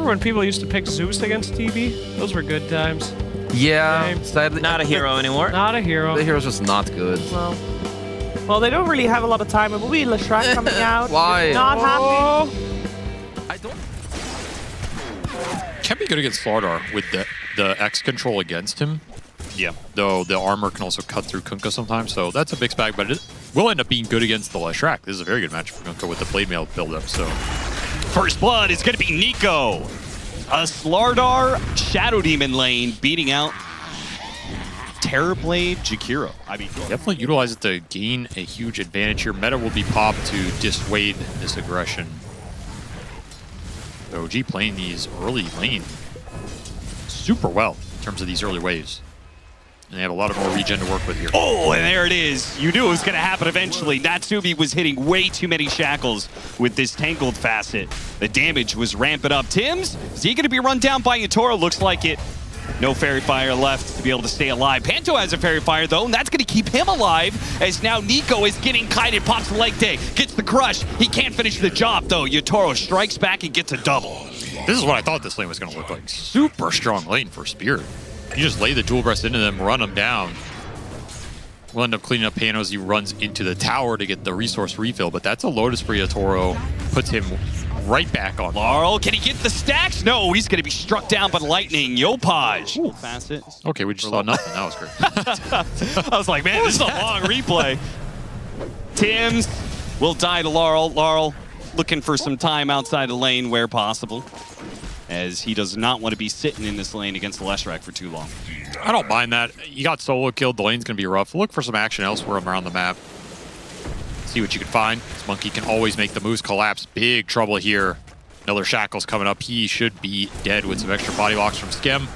Remember when people used to pick Zeus against TV? Those were good times. Yeah, sadly, Not a hero anymore. Not a hero. the hero's just not good. Well, they don't really have a lot of time. It will be Leshrac coming out. Why? Not happy. I don't. Can be good against Slardar with the X control against him. Yeah, though the armor can also cut through Kunkka sometimes, so that's a mixed bag, but it will end up being good against the Leshrac. This is a very good match for Kunkka with the Blade Mail build-up, so... First blood is going to be Nico. A Slardar Shadow Demon lane beating out Terrorblade Jakiro. I mean, definitely utilize it to gain a huge advantage here. Meta will be popped to dissuade this aggression. OG playing these early lane super well in terms of these early waves. And they have a lot of more regen to work with here. Oh, and there it is. You knew it was going to happen eventually. Natsumi was hitting way too many shackles with this Tangled facet. The damage was ramping up. Tims, is he going to be run down by Yatoro? Looks like it. No Fairy Fire left to be able to stay alive. Panto has a Fairy Fire, though, and that's going to keep him alive as now Nico is getting kited. Pops the leg day, gets the crush. He can't finish the job, though. Yatoro strikes back and gets a double. This is what I thought this lane was going to look like. Super strong lane for Spirit. You just lay the dual breast into them, run them down. We'll end up cleaning up Pano as he runs into the tower to get the resource refill, but that's a Lotus for Yatoro. Puts him right back on. Laurel, can he get the stacks? No, he's going to be struck down by lightning. Yopaj. Ooh, facet. Okay, we just saw nothing. That was great. I was like, man, this is a long replay. Tims will die to Laurel. Laurel looking for some time outside the lane where possible, as he does not want to be sitting in this lane against the Leshrac for too long. I don't mind that. You got solo killed. The lane's going to be rough. Look for some action elsewhere around the map. See what you can find. This monkey can always make the moves collapse. Big trouble here. Another Shackle's coming up. He should be dead with some extra body locks from Skem.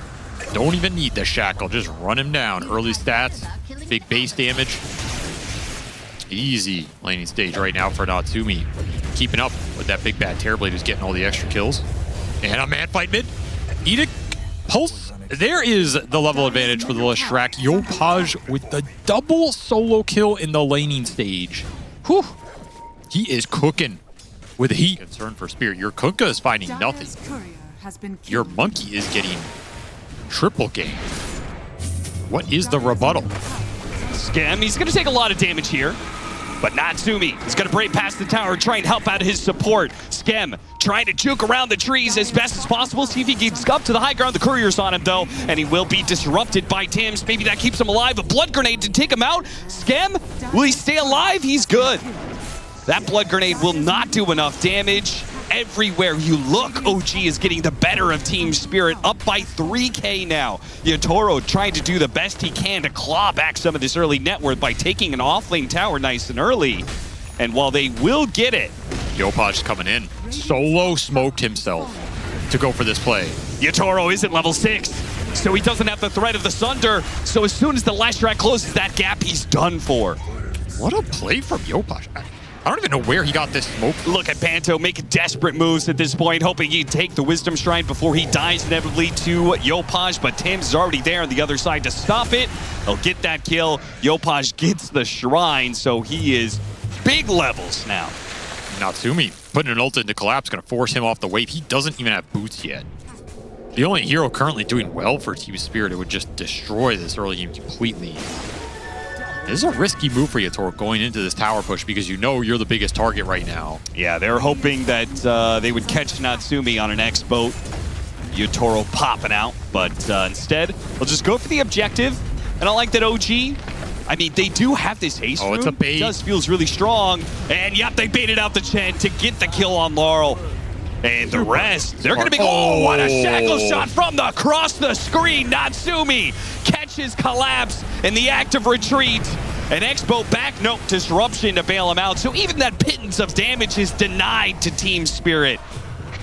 Don't even need the Shackle. Just run him down. Early stats. Big base damage. Easy laning stage right now for Natsumi. Keeping up with that big bad Terrorblade who's getting all the extra kills. And a man fight mid. Edict. Pulse. There is the level advantage for the Leshrac. Yopaj with the double solo kill in the laning stage. Whew. He is cooking with heat. Concern for Spirit. Your Kunkka is finding nothing. Your monkey is getting triple game. What is the rebuttal? Skem, he's going to take a lot of damage here. But Natsumi is going to break past the tower and try and help out his support. Skem trying to juke around the trees as best as possible. See if he gets up to the high ground. The courier's on him, though, and he will be disrupted by Tims. Maybe that keeps him alive. A blood grenade to take him out. Skem, will he stay alive? He's good. That blood grenade will not do enough damage. Everywhere you look, OG is getting the better of Team Spirit, up by 3K now. Yatoro trying to do the best he can to claw back some of this early net worth by taking an off-lane tower nice and early. And while they will get it, Yopaj coming in. Solo smoked himself to go for this play. Yatoro isn't level 6, so he doesn't have the threat of the Sunder. So as soon as the Leshrac closes that gap, he's done for. What a play from Yopaj. I don't even know where he got this smoke. Look at Panto making desperate moves at this point, hoping he'd take the Wisdom Shrine before he dies inevitably to Yopaj, but Tims is already there on the other side to stop it. He'll get that kill. Yopaj gets the Shrine, so he is big levels now. Natsumi putting an ult into collapse, going to force him off the wave. He doesn't even have boots yet. The only hero currently doing well for Team Spirit, it would just destroy this early game completely. This is a risky move for Yatoro going into this tower push because you know you're the biggest target right now. Yeah, they're hoping that they would catch Natsumi on an X boat. Yatoro popping out, but instead, they'll just go for the objective. And I like that OG, I mean, they do have this haste room. It's a bait. It does feels really strong. And yep, they baited out the Chen to get the kill on Laurel. And the rest, they're going to be... Oh, what a shackle shot from across the screen. Natsumi catches collapse in the act of retreat. An X-Boat back, nope, disruption to bail him out. So even that pittance of damage is denied to Team Spirit.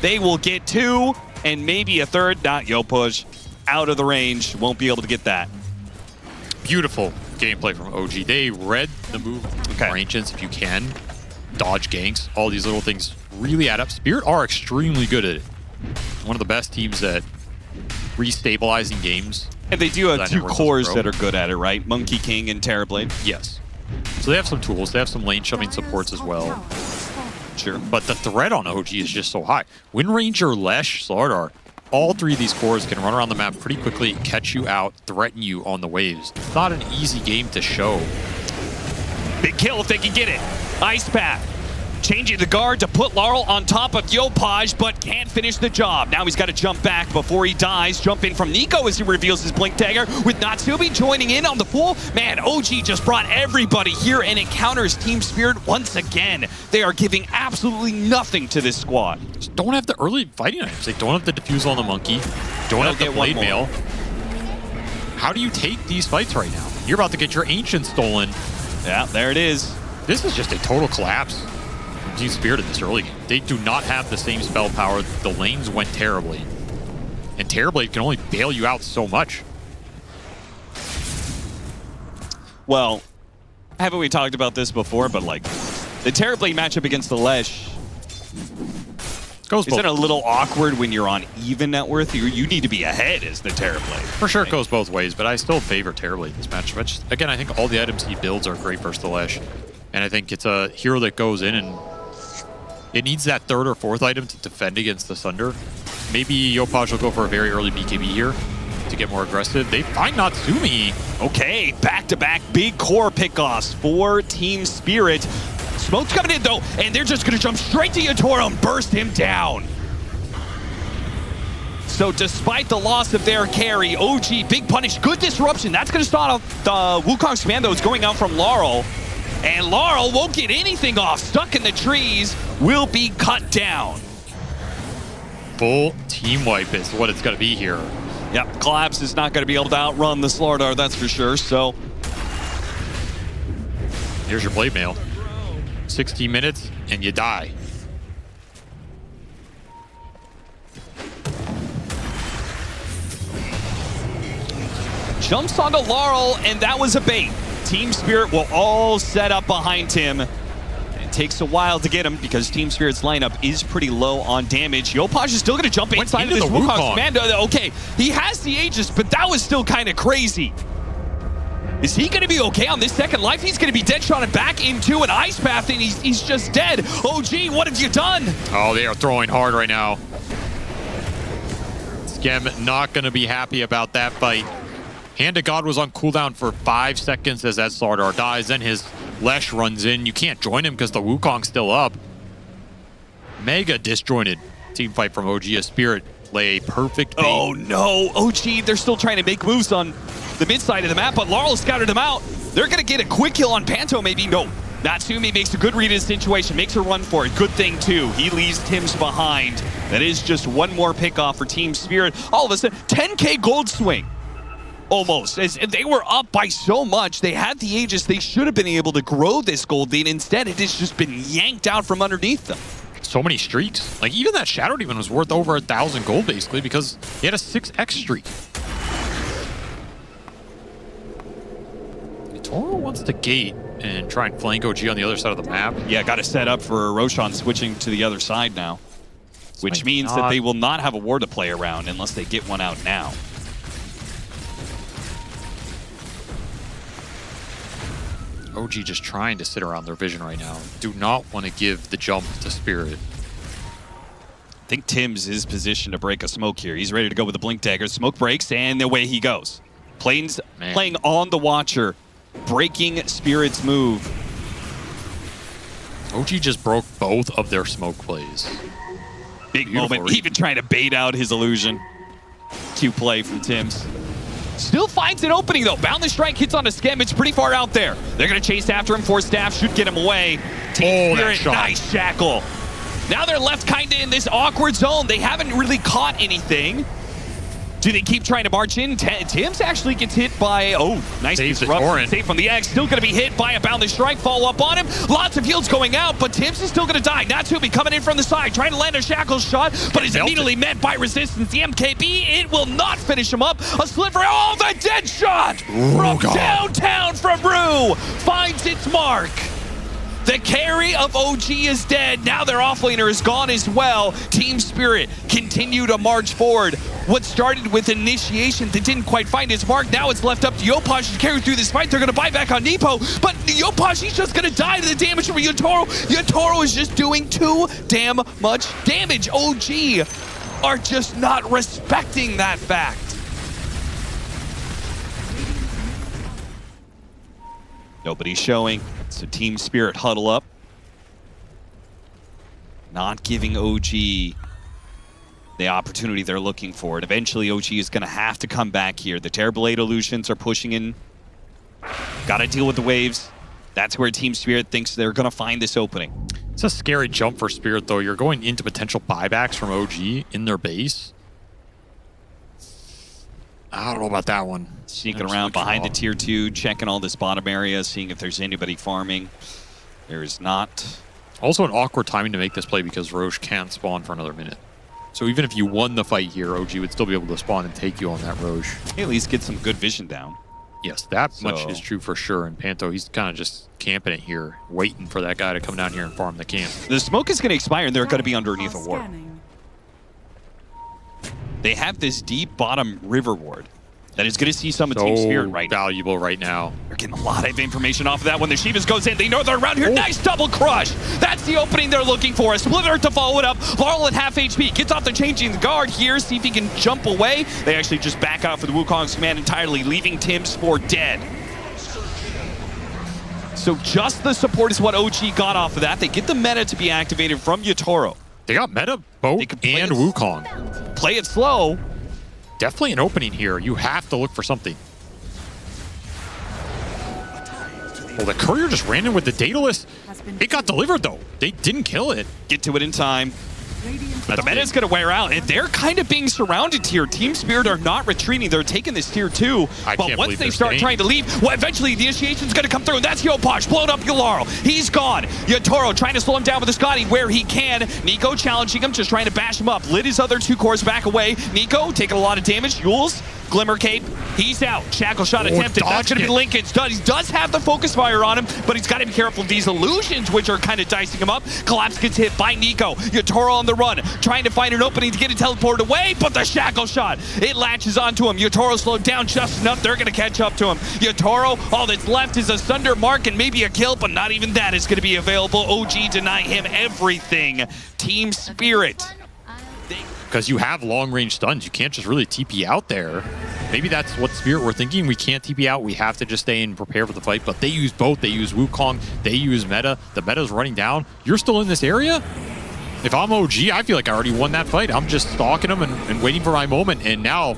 They will get 2 and maybe a third. Not Yopaj, out of the range. Won't be able to get that. Beautiful gameplay from OG. They read the move for Ancients if you can. Dodge ganks, all these little things really add up. Spirit are extremely good at it. One of the best teams at restabilizing games. And they do have 2 cores that are good at it, right? Monkey King and Terrorblade. Yes. So they have some tools. They have some lane shoving supports as well. Sure. But the threat on OG is just so high. Wind Ranger, Lesh, Slardar, all three of these cores can run around the map pretty quickly, catch you out, threaten you on the waves. It's not an easy game to show. Big kill if they can get it. Ice Path. Changing the guard to put Laurel on top of Yopaj, but can't finish the job. Now he's got to jump back before he dies. Jump in from Nico as he reveals his Blink Dagger. With Natsumi joining in on the pool. Man, OG just brought everybody here and encounters Team Spirit once again. They are giving absolutely nothing to this squad. Just don't have the early fighting items. They don't have the defuse on the monkey. Don't have the blade mail. How do you take these fights right now? You're about to get your ancient stolen. Yeah, there it is. This is just a total collapse. Team Spirit in this early game. They do not have the same spell power. The lanes went terribly. And Terrorblade can only bail you out so much. Well, haven't we talked about this before? But like, the Terrorblade matchup against the Lesh, Goes is it a little awkward when you're on even net worth? You need to be ahead as the Terrorblade. For sure it goes both ways, but I still favor Terrorblade in this match. Which, again, I think all the items he builds are great versus the Lesh. And I think it's a hero that goes in and it needs that third or fourth item to defend against the Sunder. Maybe Yopaj will go for a very early BKB here to get more aggressive. They find Natsumi. Okay, back-to-back big core pickoffs for Team Spirit. Smoke's coming in though, and they're just gonna jump straight to Yatoro and burst him down. So despite the loss of their carry, OG, big punish, good disruption. That's gonna start off the Wukong's command though. It's going out from Laurel. And Laurel won't get anything off. Stuck in the trees, will be cut down. Full team wipe is what it's gonna be here. Yep, Collapse is not gonna be able to outrun the Slardar, that's for sure, so. Here's your blade mail. 16 minutes and you die. Jumps onto Laurel, and that was a bait. Team Spirit will all set up behind him. It takes a while to get him because Team Spirit's lineup is pretty low on damage. Yopaj is still going to jump inside of this Wukong's command. Okay, he has the Aegis, but that was still kind of crazy. Is he going to be okay on this second life? He's going to be dead shotted back into an ice path, and he's just dead. OG, what have you done? Oh, they are throwing hard right now. Skem not going to be happy about that fight. Hand of God was on cooldown for 5 seconds as that Slardar dies. Then his Lesh runs in. You can't join him because the Wukong's still up. Mega disjointed team fight from OG. A Spirit lay a perfect bait. Oh no, OG, they're still trying to make moves on the mid side of the map, but Laurel scouted them out. They're going to get a quick kill on Panto maybe. No, Natsumi makes a good read of the situation, makes a run for it. Good thing too, he leaves Tims behind. That is just one more pickoff for Team Spirit. All of a sudden, 10K gold swing. Almost. As they were up by so much, they had the Aegis. They should have been able to grow this gold lead. Instead, it has just been yanked out from underneath them. So many streaks. Like, even that Shadow Demon was worth over 1,000 gold, basically, because he had a 6x streak. Toro wants to gate and try and flank OG on the other side of the map. Yeah, got to set up for Roshan switching to the other side now. Which means that they will not have a war to play around unless they get one out now. OG just trying to sit around their vision right now. Do not want to give the jump to Spirit. I think Tims is positioned to break a smoke here. He's ready to go with the Blink Dagger. Smoke breaks, and away he goes. Playing on the Watcher, breaking Spirit's move. OG just broke both of their smoke plays. Big moment, even trying to bait out his illusion. Cute play from Tims. Still finds an opening though. Boundless Strike hits on a Skem. It's pretty far out there. They're going to chase after him. Force Staff should get him away. Team Spirit, nice shackle. Now they're left kind of in this awkward zone. They haven't really caught anything. Do they keep trying to march in? Tims actually gets hit by, nice disruption. Save from the X. Still going to be hit by a Boundless Strike. Follow up on him. Lots of heals going out, but Tims is still going to die. Natsumi coming in from the side, trying to land a shackle shot, but is immediately met by resistance. The MKB, it will not finish him up. A sliver, the dead shot from downtown from Rue finds its mark. The carry of OG is dead. Now their offlaner is gone as well. Team Spirit continue to march forward. What started with initiation that didn't quite find its mark, now it's left up to Yopaj to carry through this fight. They're going to buy back on Nepo, but Yopaj, he's just going to die to the damage from Yotaro. Yotaro is just doing too damn much damage. OG are just not respecting that fact. Nobody's showing, so Team Spirit huddle up. Not giving OG the opportunity they're looking for. And eventually OG is going to have to come back here. The Terrible 8 Illusions are pushing in. Got to deal with the waves. That's where Team Spirit thinks they're going to find this opening. It's a scary jump for Spirit, though. You're going into potential buybacks from OG in their base. I don't know about that one. Sneaking around behind the tier 2, checking all this bottom area, seeing if there's anybody farming. There is not. Also an awkward timing to make this play because Roche can't spawn for another minute. So even if you won the fight here, OG would still be able to spawn and take you on that Roche. At least get some good vision down. Yes, that much is true for sure. And Panto, he's kind of just camping it here, waiting for that guy to come down here and farm the camp. The smoke is going to expire, and they're going to be underneath a ward. They have this deep bottom river ward that is going to see some of Team Spirit right now. Valuable right now. They're getting a lot of information off of that when the Shivas goes in. They know they're around here. Nice double crush. That's the opening they're looking for. A splitter to follow it up. Laurel at half HP. Gets off the changing guard here. See if he can jump away. They actually just back out for the Wukong's command entirely, leaving Tim's for dead. So just the support is what OG got off of that. They get the meta to be activated from Yotaro. They got meta, both, and Wukong. Play it slow. Definitely an opening here. You have to look for something. Well, the courier just ran in with the Daedalus. It got delivered, though. They didn't kill it. Get to it in time. The meta is going to wear out, and they're kind of being surrounded here. Team Spirit are not retreating. They're taking this tier 2. But once they start trying to leave, well, eventually the initiation's going to come through, and that's Yopaj. Blown up Laurel. He's gone. Yotaro trying to slow him down with the Scotty where he can. Nico challenging him, just trying to bash him up. Lit his other 2 cores back away. Nico taking a lot of damage. Yules, Glimmer Cape, he's out. Shackle shot attempted. That's going to be Lincoln's done. He does have the focus fire on him, but he's got to be careful of these illusions, which are kind of dicing him up. Collapse gets hit by Nico. Yotaro on the run, trying to find an opening to get it teleported away, but the shackle shot, it latches onto him. Yotaro slowed down just enough. They're going to catch up to him. Yotaro, all that's left is a Sunder mark and maybe a kill, but not even that is going to be available. OG deny him everything. Team Spirit. Because you have long-range stuns. You can't just really TP out there. Maybe that's what Spirit were thinking. We can't TP out. We have to just stay and prepare for the fight. But they use both. They use Wukong. They use meta. The meta's running down. You're still in this area? If I'm OG, I feel like I already won that fight. I'm just stalking them and waiting for my moment. And now,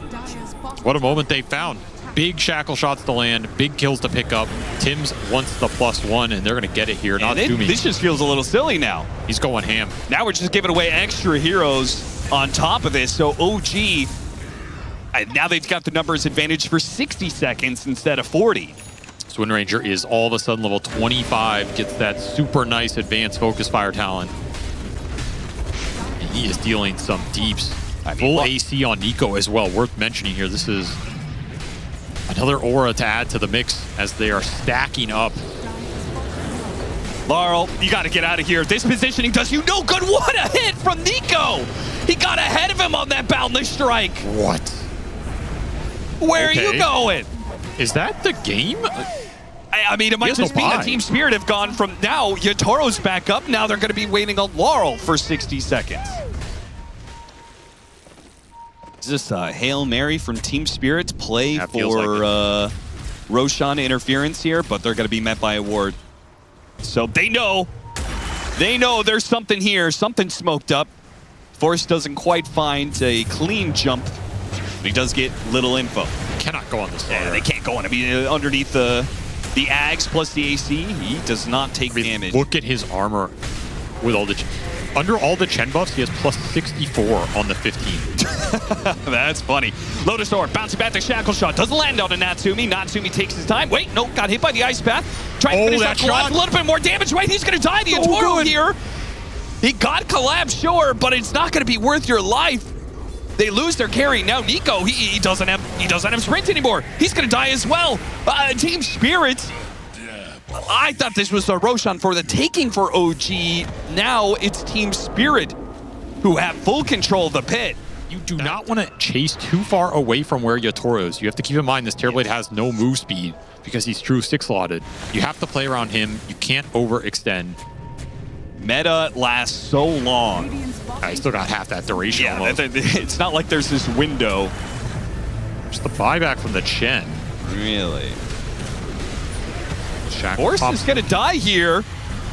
what a moment they found. Big shackle shots to land, big kills to pick up. Tim's wants the +1, and they're going to get it here. Not Doomy. This just feels a little silly now. He's going ham. Now we're just giving away extra heroes on top of this. So OG, now they've got the numbers advantage for 60 seconds instead of 40. Swin Ranger is all of a sudden level 25, gets that super nice advanced focus fire talent. And he is dealing some deeps. Full AC on Nico as well. Worth mentioning here, this is another aura to add to the mix as they are stacking up. Laurel, you got to get out of here. This positioning does you no good. What a hit from Nico! He got ahead of him on that boundless strike. What? Where are you going? Is that the game? I mean, it might just be that Team Spirit have gone from now. Yotaro's back up. Now they're going to be waiting on Laurel for 60 seconds. Is this a Hail Mary from Team Spirit's play for Roshan interference here? But they're going to be met by a ward. So they know there's something here, something smoked up. Force doesn't quite find a clean jump, but he does get little info. Cannot go on this. Yeah, they can't go on. I mean, underneath the Ags plus the AC, he does not take damage. Look at his armor with all the... Under all the Chen buffs, he has plus 64 on the 15. That's funny. Lotus Orb, bouncing back the shackle shot. Doesn't land on a Natsumi. Natsumi takes his time. Wait, no, got hit by the ice path. Trying to finish that collapse. A little bit more damage. Wait, he's going to die. The Yotaro here. He got collapse, sure, but it's not going to be worth your life. They lose their carry. Now Nico, he doesn't have sprint anymore. He's going to die as well. Team Spirit. I thought this was a Roshan for the taking for OG. Now it's Team Spirit who have full control of the pit. You do not want to chase too far away from where Yotoro is. You have to keep in mind this Terrorblade has no move speed because he's true 6-slotted. You have to play around him. You can't overextend. Meta lasts so long. I still got half that duration. Yeah, it's not like there's this window. Just the buyback from the Chen. Really? Force is going to die here.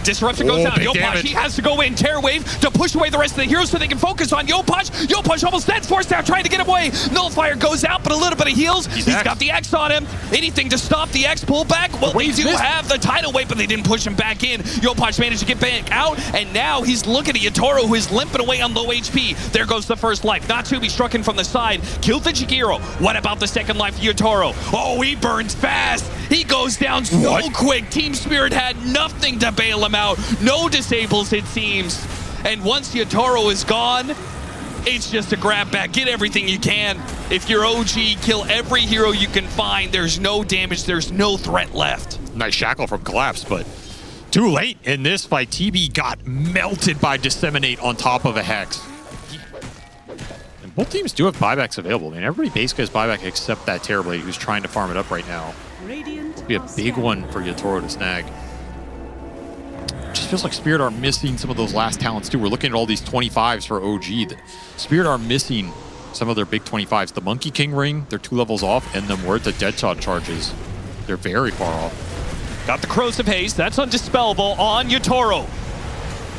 Disruption goes down. Yopaj, he has to go in. Terror Wave to push away the rest of the heroes so they can focus on Yopaj. Yopaj almost dead. Force down, trying to get him away. Nullifier goes out, but a little bit of heals. He's got the X on him. Anything to stop the X pullback? Well, they do have the tidal wave, but they didn't push him back in. Yopaj managed to get back out, and now he's looking at Yotoro, who is limping away on low HP. There goes the first life. Natsubi struck in from the side. Killed the Jigiro. What about the second life, Yotoro? Oh, he burns fast. He goes down so quick. Team Spirit had nothing to bail him out. No disables, it seems. And once Yotoro is gone, it's just a grab back. Get everything you can. If you're OG, kill every hero you can find. There's no damage. There's no threat left. Nice shackle from Collapse, but too late in this fight. TB got melted by Disseminate on top of a Hex. And both teams do have buybacks available. I mean, everybody basically has buyback except that Terrorblade who's trying to farm it up right now. It'll be a big one for Yotoro to snag. Just feels like Spirit are missing some of those last talents too. We're looking at all these 25s for OG. The Spirit are missing some of their big 25s. The Monkey King ring, they're 2 levels off, and then where the Deadshot charges, they're very far off. Got the Corrosive Haze. That's undispellable on Yotoro.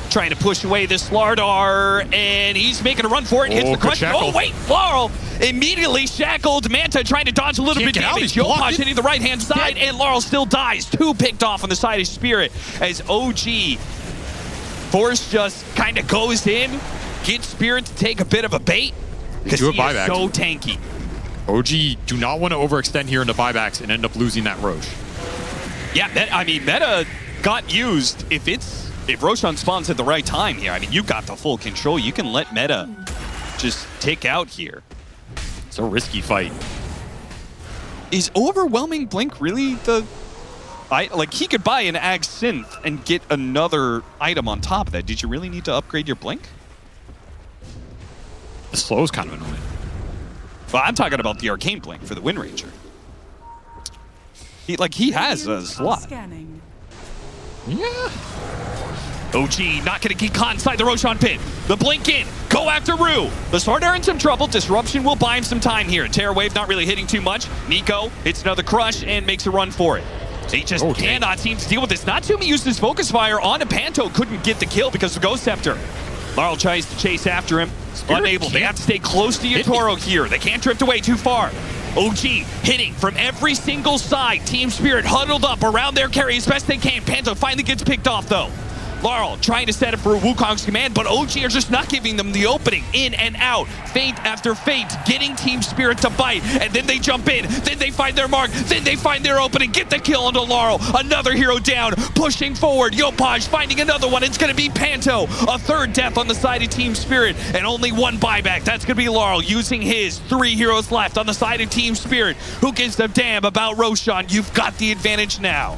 Trying to push away this Slardar, and he's making a run for it. Hits the crush. Oh, wait, Laurel immediately shackled. Manta trying to dodge a little bit of damage. Yopaj hitting the right-hand side, and Laurel still dies. 2 picked off on the side of Spirit as OG. Force just kind of goes in, gets Spirit to take a bit of a bait because he is so tanky. OG do not want to overextend here into buybacks and end up losing that Roche. Yeah, I mean, Meta got used. If Roshan spawns at the right time here, I mean, you got the full control. You can let Meta just take out here. It's a risky fight. Is Overwhelming Blink really the... like, he could buy an Ag Synth and get another item on top of that. Did you really need to upgrade your Blink? The slow's kind of annoying. Well, I'm talking about the Arcane Blink for the Wind Ranger. He has a slot. Yeah. OG not going to get caught inside the Roshan pit. The blink in. Go after Rue. The Sword are in some trouble. Disruption will buy him some time here. Terror Wave not really hitting too much. Nico hits another crush and makes a run for it. He just cannot seem to deal with this. Natsumi used his Focus Fire on a Panto. Couldn't get the kill because of Ghost Scepter. Laurel tries to chase after him. Unable. They have to stay close to Yotoro here. They can't drift away too far. OG hitting from every single side. Team Spirit huddled up around their carry as best they can. Panto finally gets picked off though. Laurel trying to set up for Wukong's command, but OG are just not giving them the opening. In and out, feint after feint, getting Team Spirit to bite, and then they jump in, then they find their mark, then they find their opening, get the kill onto Laurel. Another hero down, pushing forward. Yopaj finding another one. It's going to be Panto. A third death on the side of Team Spirit, and only one buyback. That's going to be Laurel using his. 3 heroes left on the side of Team Spirit. Who gives a damn about Roshan? You've got the advantage now.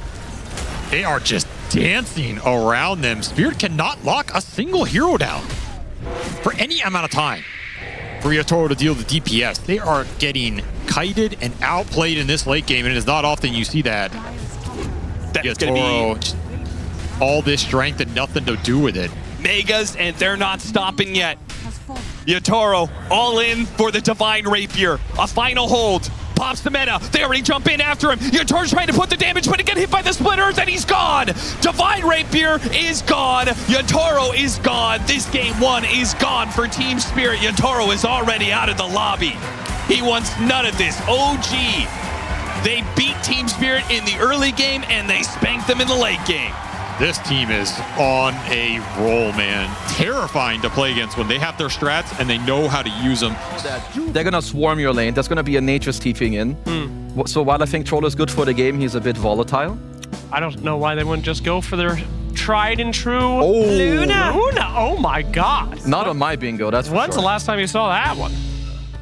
They are just dancing around them. Spirit cannot lock a single hero down for any amount of time for Yotoro to deal the DPS. They are getting kited and outplayed in this late game, and it is not often you see that. Yotoro, all this strength and nothing to do with it. Megas, and they're not stopping yet. Yotoro all in for the Divine Rapier. A final hold. Pops the meta. They already jump in after him. Yotoro's trying to put the damage, but he gets hit by the Split Earth, and he's gone. Divine Rapier is gone. Yotoro is gone. This game 1 is gone for Team Spirit. Yotoro is already out of the lobby. He wants none of this. OG, they beat Team Spirit in the early game, and they spanked them in the late game. This team is on a roll, man. Terrifying to play against when they have their strats and they know how to use them. They're gonna swarm your lane. There's gonna be a Nature's Teaching in. So while I think Troll is good for the game, he's a bit volatile. I don't know why they wouldn't just go for their tried and true Luna. Oh my god. Not on my bingo, that's for When's sure. the last time you saw that one?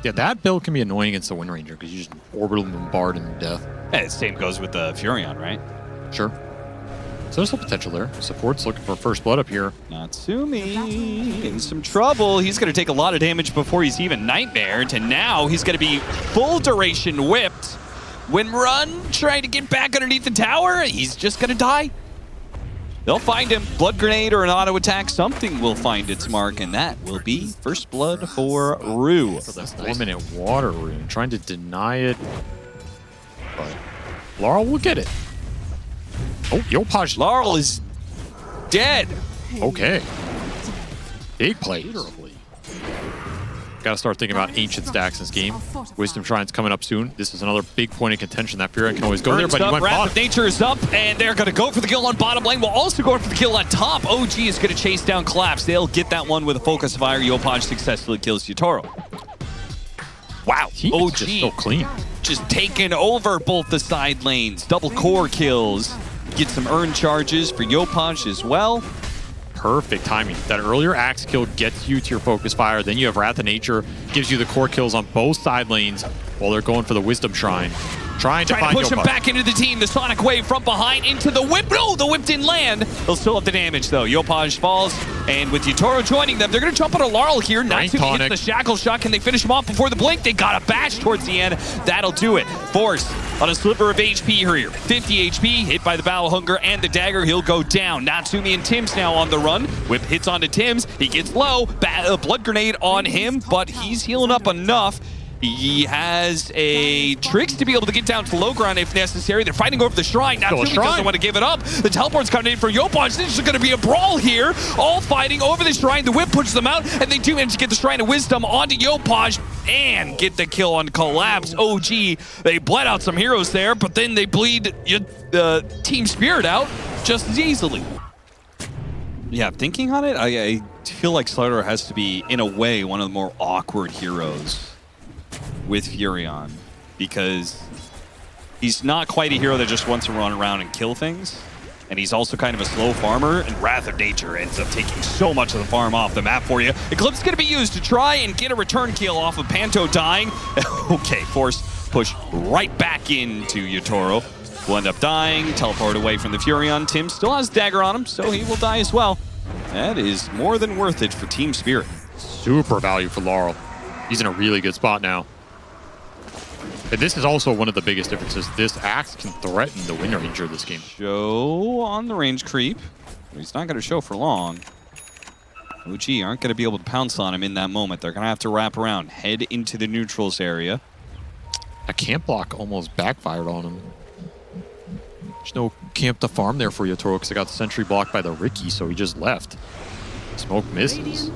Yeah, that build can be annoying against the Wind Ranger because you just orbital bombard him to death. Hey, the same goes with the Furion, right? Sure. there's some potential there. Support's looking for first blood up here. Natsumi in some trouble. He's going to take a lot of damage before he's even nightmared, and now he's going to be full duration whipped. When Run trying to get back underneath the tower, he's just going to die. They'll find him. Blood grenade or an auto attack, something will find its mark, and that will be first blood for Rue. For the 4-minute water rune, trying to deny it. But Laurel will get it. Oh, Yopaj. Laurel is dead. Okay. Big play. Got to start thinking about ancient stacks in this game. Wisdom Shrine's coming up soon. This is another big point of contention. That Fury can always go there, but he went Wrath bottom. of Nature is up, and they're going to go for the kill on bottom lane. We'll also go for the kill on top. OG is going to chase down Collapse. They'll get that one with a focus fire. Yopaj successfully kills Yutaro. Wow, Team OG just so clean. just taking over both the side lanes. Double core kills. Get some earn charges for Yopaj as well. Perfect timing. That earlier axe kill gets you to your focus fire. Then you have Wrath of Nature, gives you the core kills on both side lanes while they're going for the Wisdom Shrine. Trying to push him Yopaj. back into the team. The Sonic Wave from behind into the whip. No, the whip didn't land. They'll still have the damage, though. Yopaj falls, and with Yutaro joining them, they're going to jump on a Laurel here. Natsumi hits the shackle shot. Can they finish him off before the blink? They got a bash towards the end. That'll do it. Force on a sliver of HP here. 50 HP, hit by the Battle Hunger and the dagger. He'll go down. Natsumi and Tim's now on the run. Whip hits onto Tim's. He gets low. Blood grenade on him, but he's healing up enough. He has a tricks to be able to get down to low ground if necessary. They're fighting over the shrine. Natsumi doesn't want to give it up. The teleport's coming in for Yopaj. This is going to be a brawl here. All fighting over the shrine. The whip pushes them out, and they do manage to get the Shrine of Wisdom onto Yopaj and get the kill on Collapse. OG, they bled out some heroes there, but then they bleed Team Spirit out just as easily. Yeah, thinking on it, I feel like Slider has to be, in a way, one of the more awkward heroes with Furion, because he's not quite a hero that just wants to run around and kill things, and he's also kind of a slow farmer, and Wrath of Nature ends up taking so much of the farm off the map for you. Eclipse is going to be used to try and get a return kill off of Panto dying. Okay, Force push right back into Yutaro. Will end up dying, teleport away from the Furion. Tim still has dagger on him, so he will die as well. That is more than worth it for Team Spirit. Super value for Laurel. He's in a really good spot now. And this is also one of the biggest differences. This axe can threaten the Wind Ranger this game. Show on the range creep. He's not going to show for long. OG aren't going to be able to pounce on him in that moment. They're going to have to wrap around, head into the neutrals area. A camp block almost backfired on him. There's no camp to farm there for Yutaro because I got the sentry blocked by the Riki, so he just left. Smoke misses.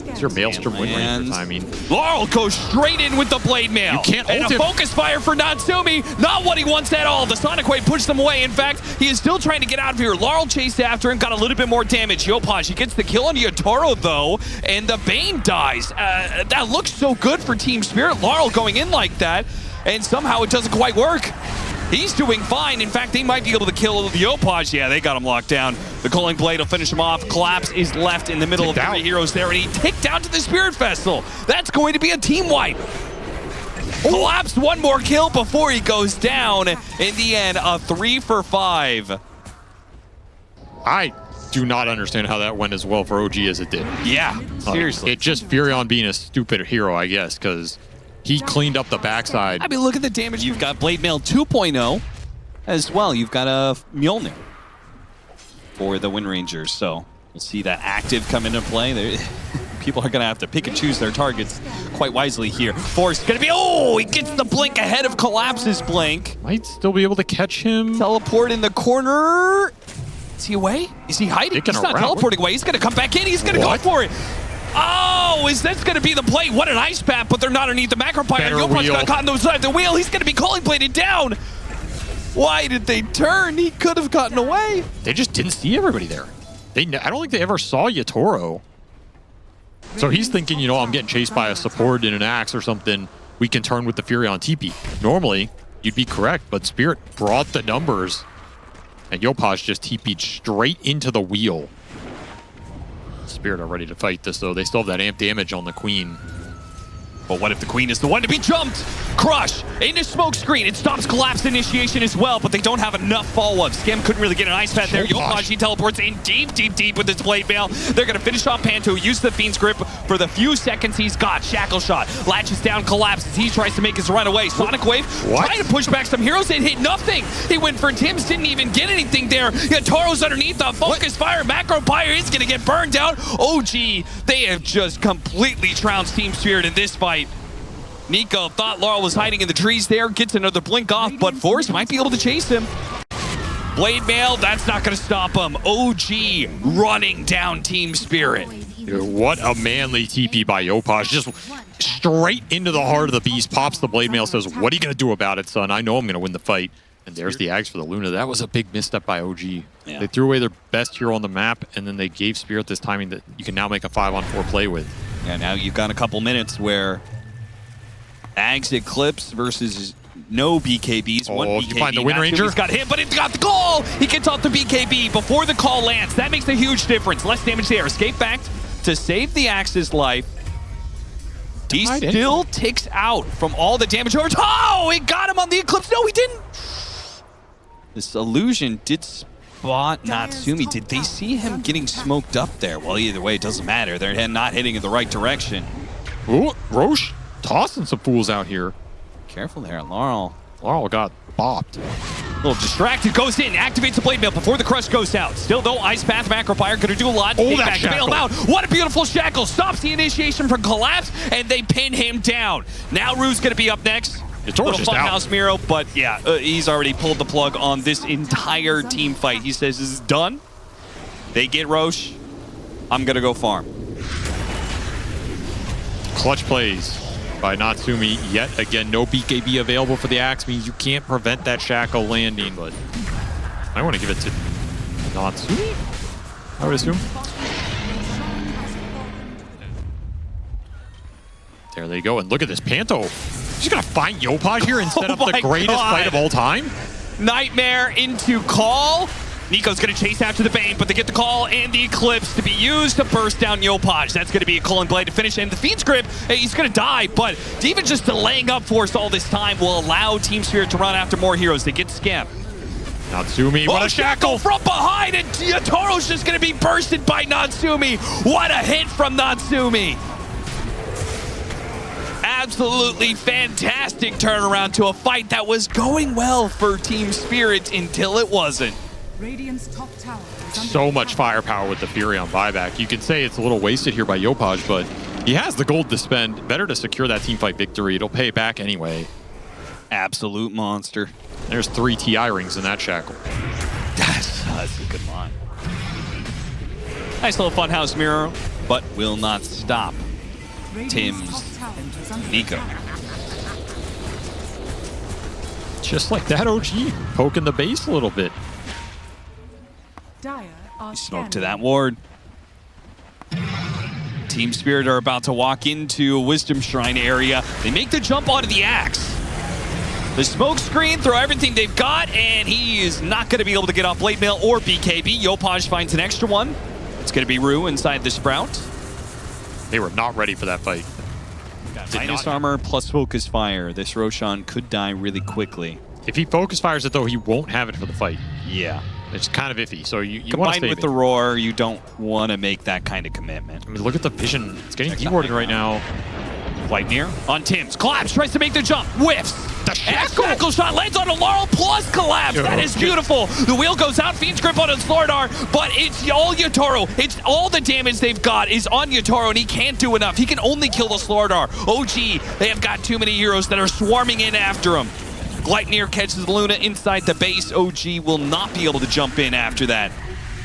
It's your Maelstrom Wind Ranger timing. Laurel goes straight in with the Blade Mail. You can't ult and a him. focus fire for Natsumi. Not what he wants at all. The Sonic Wave pushed them away. In fact, he is still trying to get out of here. Laurel chased after him, got a little bit more damage. Yopaj, he gets the kill on Yutaro, though, and the Bane dies. That looks so good for Team Spirit. Laurel going in like that, and somehow it doesn't quite work. He's doing fine. In fact, they might be able to kill Yopaj. Yeah, they got him locked down. The Culling Blade will finish him off. Collapse is left in the middle of three heroes there, and he ticked down to the Spirit Vessel. That's going to be a team wipe. Collapse one more kill before he goes down. In the end, a 3 for 5. I do not understand how that went as well for OG as it did. Yeah, seriously. It just Furion being a stupid hero, I guess, because he cleaned up the backside. I mean, look at the damage. You've got Blade Mail 2.0 as well. You've got a Mjolnir for the Wind Rangers. So we'll see that active come into play. People are going to have to pick and choose their targets quite wisely here. Force going to be, oh, he gets the blink ahead of Collapse's blink. Might still be able to catch him. Teleport in the corner. Is he away? Is he hiding? Sticking He's not around. teleporting away. He's going to come back in. He's going to go for it. Oh, is this going to be the play? What an ice path, but they're not underneath the macro pyre. Yopaj got caught on the side of the wheel. He's going to be Culling Bladed down. Why did they turn? He could have gotten away. They just didn't see everybody there. I don't think they ever saw Yutaro. So he's thinking, you know, I'm getting chased by a support in an axe or something. We can turn with the Fury on TP. Normally, you'd be correct, but Spirit brought the numbers. And Yopaj just TP'd straight into the wheel. Spirit are ready to fight this, though. They still have that amp damage on the Queen. But what if the Queen is the one to be jumped? Crush into smoke screen. It stops collapse initiation as well, but they don't have enough follow-up. Scam couldn't really get an ice path there. Yopaj, he teleports in deep with his blade mail. They're going to finish off Panto, use the Fiend's grip for the few seconds he's got. Shackle shot, latches down, collapses. He tries to make his run away. Sonic Wave, trying to push back some heroes. It hit nothing. He went for Tim's, didn't even get anything there. Toro's underneath the focus fire. Macro Pyre is going to get burned out. OG, they have just completely trounced Team Spirit in this fight. Nico thought Laurel was hiding in the trees there, gets another blink off, but Force might be able to chase him. Blade Mail, that's not going to stop him. OG running down Team Spirit. Dude, what a manly TP by Yopaj. Just straight into the heart of the beast. Pops the Blade Mail, says, what are you going to do about it, son? I know I'm going to win the fight. And there's the Ags for the Luna. That was a big misstep by OG. Yeah. They threw away their best hero on the map, and then they gave Spirit this timing that you can now make a 5-on-4 play with. Yeah, now you've got a couple minutes where Ags Eclipse versus no BKBs. One BKB. You find the Wind Ranger? He's got hit, but it's got the call. He gets off the BKB before the call lands. That makes a huge difference. Less damage there. Escape back to save the Axe's life. He still ticks out from all the damage. Oh, it got him on the Eclipse. No, he didn't. This illusion did spot Natsumi. Did they see him getting smoked up there? Well, either way, it doesn't matter. They're not hitting in the right direction. Ooh, Roche tossing some fools out here. Careful there, Laurel. Laurel got bopped. A little distracted, goes in, activates the blade mail before the crush goes out. Still though, Ice Path, Macro Fire, gonna do a lot. Oh, that back to bail him out. What a beautiful shackle. Stops the initiation from collapse, and they pin him down. Now Rue's gonna be up next. It's little Funhouse Miro, but yeah, he's already pulled the plug on this entire team fight. He says this is done. They get Roche. I'm gonna go farm. Clutch plays by Natsumi. Yet again, no BKB available for the Axe means you can't prevent that shackle landing, but I want to give it to Natsumi, I would assume. There they go, and look at this Panto. He's gonna find Yopaj here and set up the greatest fight of all time. Nightmare into call. Nico's going to chase after the Bane, but they get the call and the Eclipse to be used to burst down Yopaj. That's going to be a Cullen Blade to finish him. The Fiend's grip, he's going to die, but even just delaying up Force all this time will allow Team Spirit to run after more heroes. They get Scam. Natsumi, what a shackle! From behind, and Toro's just going to be bursted by Natsumi. What a hit from Natsumi. Absolutely fantastic turnaround to a fight that was going well for Team Spirit until it wasn't. Radiant's top tower. So much firepower with the Fury on buyback. You can say it's a little wasted here by Yopaj, but he has the gold to spend. Better to secure that teamfight victory. It'll pay back anyway. Absolute monster. There's 3 TI rings in that shackle. That's a good line. Nice little Funhouse Mirror, but will not stop Tim's Nico. Just like that, OG poking the base a little bit. Smoke to that ward. Team Spirit are about to walk into a Wisdom Shrine area. They make the jump onto the Axe. The smoke screen, throw everything they've got, and he is not going to be able to get off Blade Mail or BKB. Yopaj finds an extra one. It's going to be Rue inside the Sprout. They were not ready for that fight. Minus armor plus focus fire. This Roshan could die really quickly. If he focus fires it, though, he won't have it for the fight. Yeah. It's kind of iffy, so you want to combined stay with the roar, you don't want to make that kind of commitment. I mean, look at the vision. It's getting dewarded right now. Lightning on Tim's. Collapse, tries to make the jump. Whiffs. The shackle shot lands on a Laurel plus collapse. That is beautiful. The wheel goes out. Fiend's grip on his Floridar, but it's all Yotaro. It's all the damage they've got is on Yotaro, and he can't do enough. He can only kill the Floridar. OG, they have got too many heroes that are swarming in after him. Gleipnir catches the Luna inside the base. OG will not be able to jump in after that.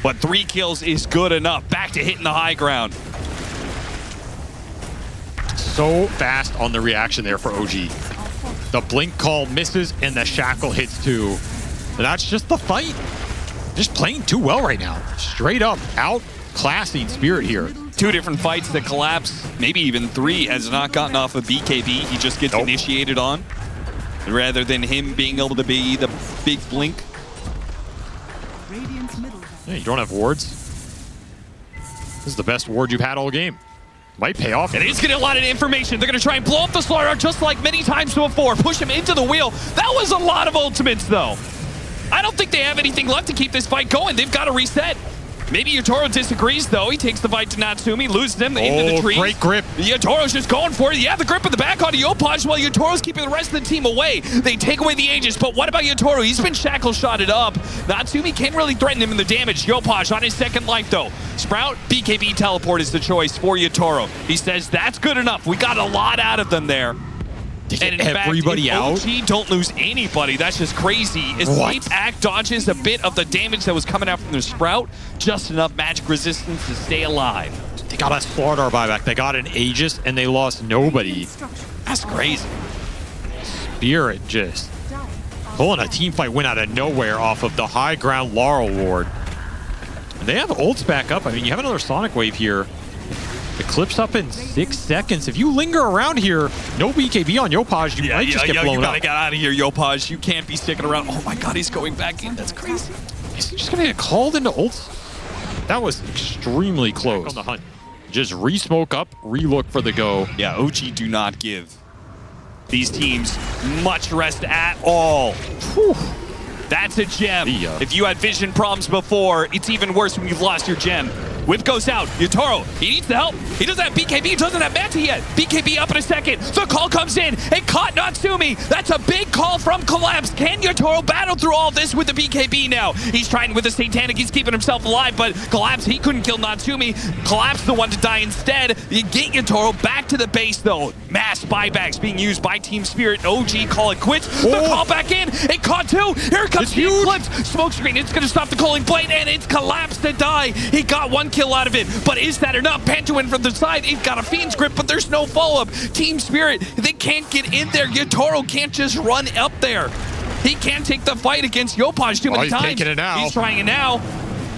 But 3 kills is good enough. Back to hitting the high ground. So fast on the reaction there for OG. The blink call misses and the shackle hits too. But that's just the fight. Just playing too well right now. Straight up outclassing Spirit here. 2 different fights that collapse. Maybe even 3 has not gotten off of BKB. He just gets initiated on. Rather than him being able to be the big blink. Yeah, you don't have wards. This is the best ward you've had all game. Might pay off. And he's getting a lot of information. They're going to try and blow up the Slaughter just like many times before. Push him into the wheel. That was a lot of ultimates, though. I don't think they have anything left to keep this fight going. They've got to reset. Maybe Yotaro disagrees, though. He takes the fight to Natsumi, loses him into the trees. Great grip. Yotoro's just going for it. Yeah, the grip in the back onto Yopaj while Yotoro's keeping the rest of the team away. They take away the Aegis, but what about Yotaro? He's been shackle-shotted up. Natsumi can't really threaten him in the damage. Yopaj on his second life, though. Sprout, BKB teleport is the choice for Yotaro. He says, that's good enough. We got a lot out of them there. And in everybody fact, out. OG don't lose anybody. That's just crazy. Escape Act dodges a bit of the damage that was coming out from the Sprout. Just enough magic resistance to stay alive. They got a Slaughter buyback. They got an Aegis, and they lost nobody. That's crazy. Spirit just pulling a team fight win out of nowhere off of the high ground Laurel Ward. And they have ults back up. I mean, you have another Sonic Wave here. The clip's up in 6 seconds. If you linger around here, no BKB on Yopaj, you might just get blown you gotta up. get out of here, Yopaj. You can't be sticking around. Oh my god, he's going back in. That's crazy. Is he just gonna get called into ults? That was extremely close. On the hunt. Just re-smoke up, re-look for the go. Yeah, OG do not give these teams much rest at all. Whew. That's a gem. If you had vision problems before, it's even worse when you've lost your gem. Whip goes out. Yotaro, he needs the help. He doesn't have BKB. He doesn't have Manta yet. BKB up in a second. The call comes in. It caught Natsumi. That's a big call from Collapse. Can Yotaro battle through all this with the BKB now? He's trying with the Satanic. He's keeping himself alive, but Collapse, he couldn't kill Natsumi. Collapse the one to die instead. You get Yotaro back to the base, though. Mass buybacks being used by Team Spirit. OG call it quits. The call back in. It caught two. Here it comes. Team Flips. Smoke screen. It's going to stop the calling blade, and it's Collapse to die. He got one kill out of it, but is that enough? Pantuin from the side, he's got a Fiend's Grip, but there's no follow-up. Team Spirit, they can't get in there. Yotaro can't just run up there. He can't take the fight against Yopaj too many times. He's taking it now. He's trying it now.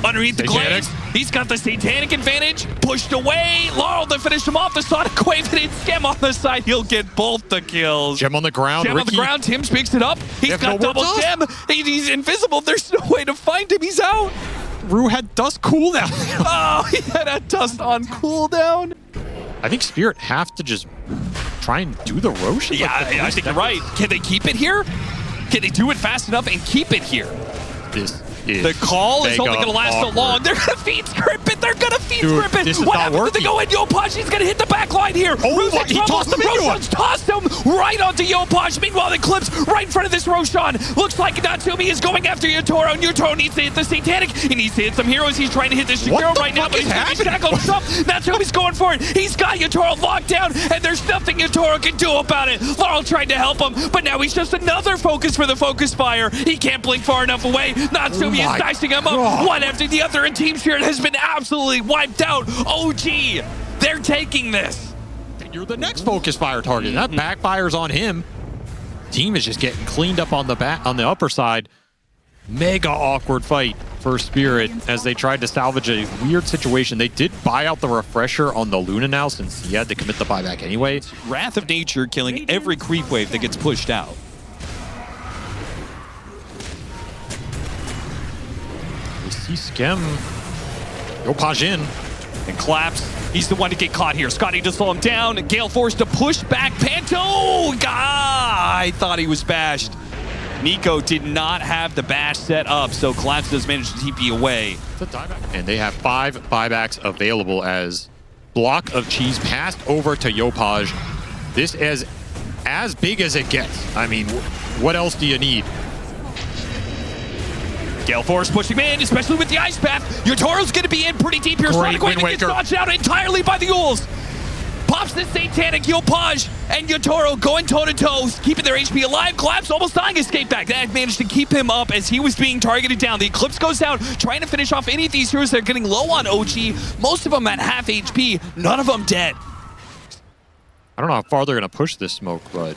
Underneath the glaze, he's got the Satanic advantage. Pushed away. Laurel to finish him off. The Sonic Wave and it's Skem on the side. He'll get both the kills. Gem on the ground. Gem on the ground. Tim picks it up. He's got double gem. He's invisible. There's no way to find him. He's out. Rue had dust cooldown. Oh, he had a dust on cooldown. I think Spirit have to just try and do the Roshan. Yeah, I think you're right. Can they keep it here? Can they do it fast enough and keep it here? This is the call is only going to last so long. They're going to feed script it. They're going to feed script it. What happens if they go in? Yopaj is going to hit the back line here. Oh, he tossed the Roshan's tossed him right onto Yopaj. Meanwhile, the clips right in front of this Roshan. Looks like Natsumi is going after Yotaro, and Yotaro needs to hit the Satanic. He needs to hit some heroes. He's trying to hit the Shiguro right now, but he's going to be shackled himself. Natsumi's going for it. He's got Yotaro locked down, and there's nothing Yotaro can do about it. Laurel tried to help him, but now he's just another focus for the focus fire. He can't blink far enough away. Natsumi is dicing him up. One after the other, and Team Spirit has been absolutely wiped out. OG, they're taking this. You're the next focus fire target. That backfires on him. Team is just getting cleaned up on the upper side. Mega awkward fight for Spirit as they tried to salvage a weird situation. They did buy out the refresher on the Luna now since he had to commit the buyback anyway. Wrath of Nature killing every creep wave that gets pushed out. We see Skem. Yopaj in. And Collapse, he's the one to get caught here. Scotty to slow him down. Gale forced to push back. Panto! I thought he was bashed. Nico did not have the bash set up, so Collapse does manage to TP away. And they have 5 buybacks available as block of cheese passed over to Yopaj. This is as big as it gets. I mean, what else do you need? Gale Force pushing in, especially with the Ice Path. Yotoro's going to be in pretty deep here. Sonic Wave gets dodged out entirely by the Yules. Pops the Satanic, Yopaj and Yotaro going toe-to-toe, keeping their HP alive. Collapse almost dying, escape back. That managed to keep him up as he was being targeted down. The Eclipse goes down, trying to finish off any of these heroes that are getting low on OG. Most of them at half HP, none of them dead. I don't know how far they're going to push this smoke, but...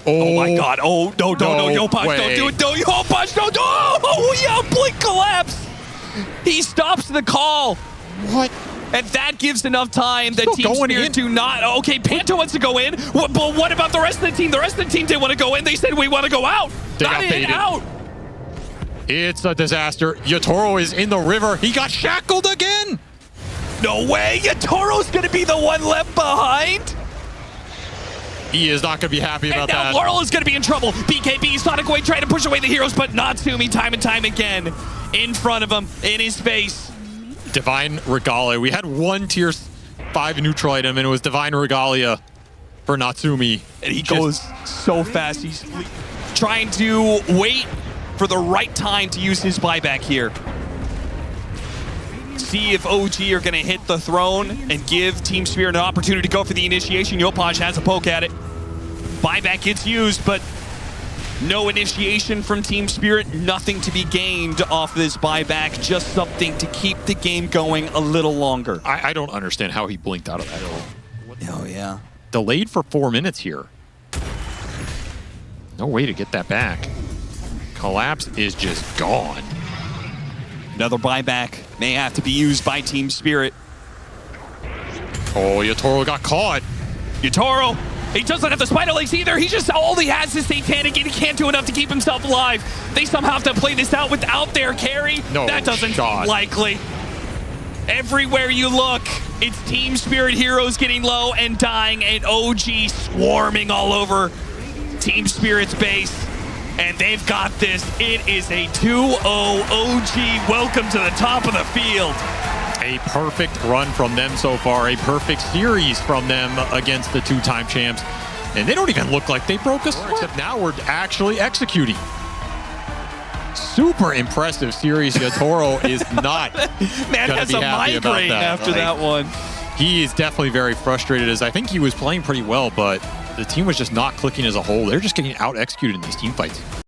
Oh my god. Oh, no, Yopaj, don't do it. No, Yopaj, don't do it. Oh, yeah, Blink Collapse. He stops the call. What? And that gives enough time that Team Spirit do not... Okay, Panto wants to go in. But what about the rest of the team? The rest of the team didn't want to go in. They said, we want to go out. They got baited. Out. It's a disaster. Yotaro is in the river. He got shackled again. No way! Yatoro's gonna be the one left behind! He is not going to be happy about And now that. Laurel is going to be in trouble. BKB, Sonic Wave trying to push away the heroes, but Natsumi time and time again in front of him, in his face. Divine Regalia. We had one tier 5 neutral item, and it was Divine Regalia for Natsumi. And he goes so fast. He's trying to wait for the right time to use his buyback here. See if OG are going to hit the throne and give Team Spirit an opportunity to go for the initiation. Yopaj has a poke at it. Buyback gets used, but no initiation from Team Spirit. Nothing to be gained off this buyback. Just something to keep the game going a little longer. I don't understand how he blinked out of that hill. Oh, yeah. Delayed for 4 minutes here. No way to get that back. Collapse is just gone. Another buyback may have to be used by Team Spirit. Oh, Yatoro got caught. Yatoro, he doesn't have the spider legs either. He just, all he has is satanic and he can't do enough to keep himself alive. They somehow have to play this out without their carry. No that doesn't shot. seem likely. Everywhere you look, it's Team Spirit heroes getting low and dying, and OG swarming all over Team Spirit's base. And they've got this. It is a 2-0 OG. Welcome to the top of the field. A perfect run from them so far. A perfect series from them against the 2-time champs. And they don't even look like they broke a sweat. Except now we're actually executing. Super impressive series. Yatoro is not Man gonna has be a happy about migraine that. after that one. He is definitely very frustrated, as I think he was playing pretty well, but the team was just not clicking as a whole. They're just getting out-executed in these team fights.